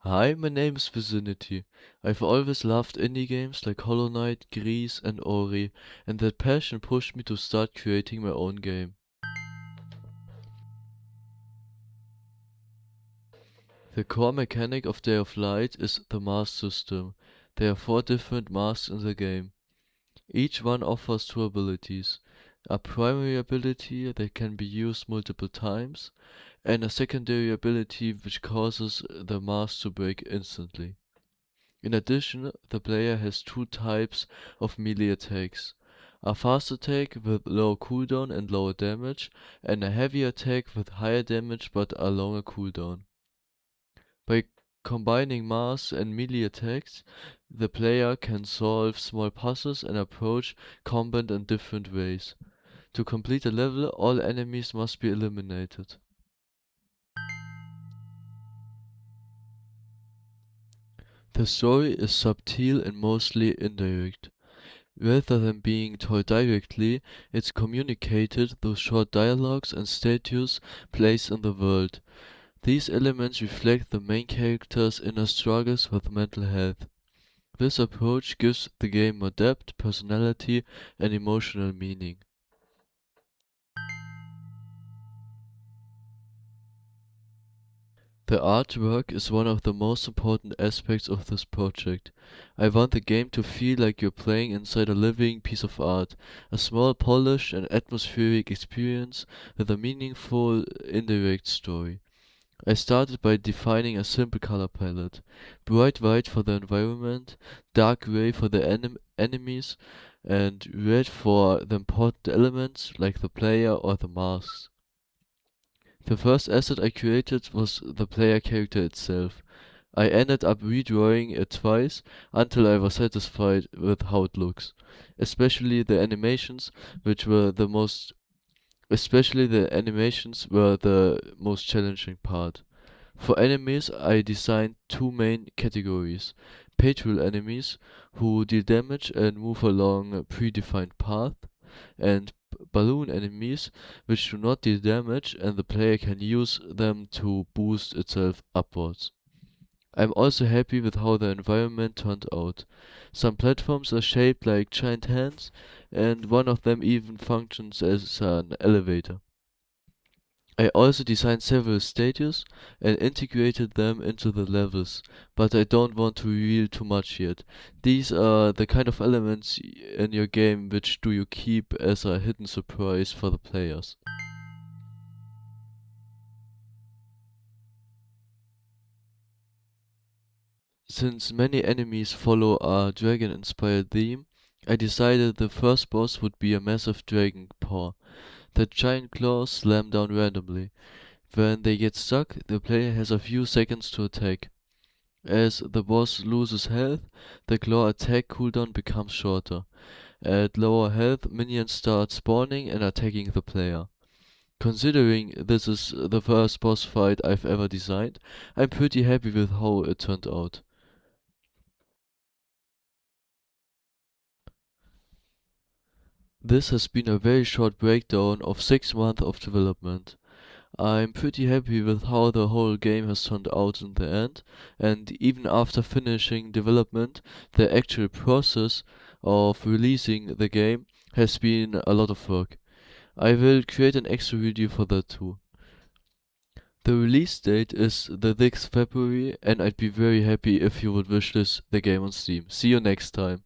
Hi, my name is Vicinity. I've always loved indie games like Hollow Knight, Gris, and Ori, and that passion pushed me to start creating my own game. The core mechanic of Day of Light is the mask system. There are 4 different masks in the game. Each one offers 2 abilities. A primary ability that can be used multiple times, and a secondary ability which causes the mask to break instantly. In addition, the player has 2 types of melee attacks: a fast attack with low cooldown and lower damage, and a heavy attack with higher damage but a longer cooldown. By combining mass and melee attacks, the player can solve small puzzles and approach combat in different ways. To complete a level, all enemies must be eliminated. The story is subtle and mostly indirect. Rather than being told directly, it's communicated through short dialogues and statues placed in the world. These elements reflect the main character's inner struggles with mental health. This approach gives the game more depth, personality, and emotional meaning. The artwork is one of the most important aspects of this project. I want the game to feel like you're playing inside a living piece of art, a small, polished, and atmospheric experience with a meaningful, indirect story. I started by defining a simple color palette: bright white for the environment, dark gray for the enemies, and red for the important elements like the player or the masks. The first asset I created was the player character itself. I ended up redrawing it twice until I was satisfied with how it looks. Especially the animations, which were the most especially the animations were the most challenging part. For enemies, I designed 2 main categories: patrol enemies, who deal damage and move along a predefined path, and balloon enemies, which do not deal damage and the player can use them to boost itself upwards. I'm also happy with how the environment turned out. Some platforms are shaped like giant hands, and one of them even functions as an elevator. I also designed several stages and integrated them into the levels, but I don't want to reveal too much yet. These are the kind of elements in your game which do you keep as a hidden surprise for the players. Since many enemies follow a dragon-inspired theme, I decided the first boss would be a massive dragon paw. The giant claws slam down randomly. When they get stuck, the player has a few seconds to attack. As the boss loses health, the claw attack cooldown becomes shorter. At lower health, minions start spawning and attacking the player. Considering this is the first boss fight I've ever designed, I'm pretty happy with how it turned out. This has been a very short breakdown of 6 months of development. I'm pretty happy with how the whole game has turned out in the end, and even after finishing development, the actual process of releasing the game has been a lot of work. I will create an extra video for that too. The release date is the 6th February, and I'd be very happy if you would wishlist the game on Steam. See you next time.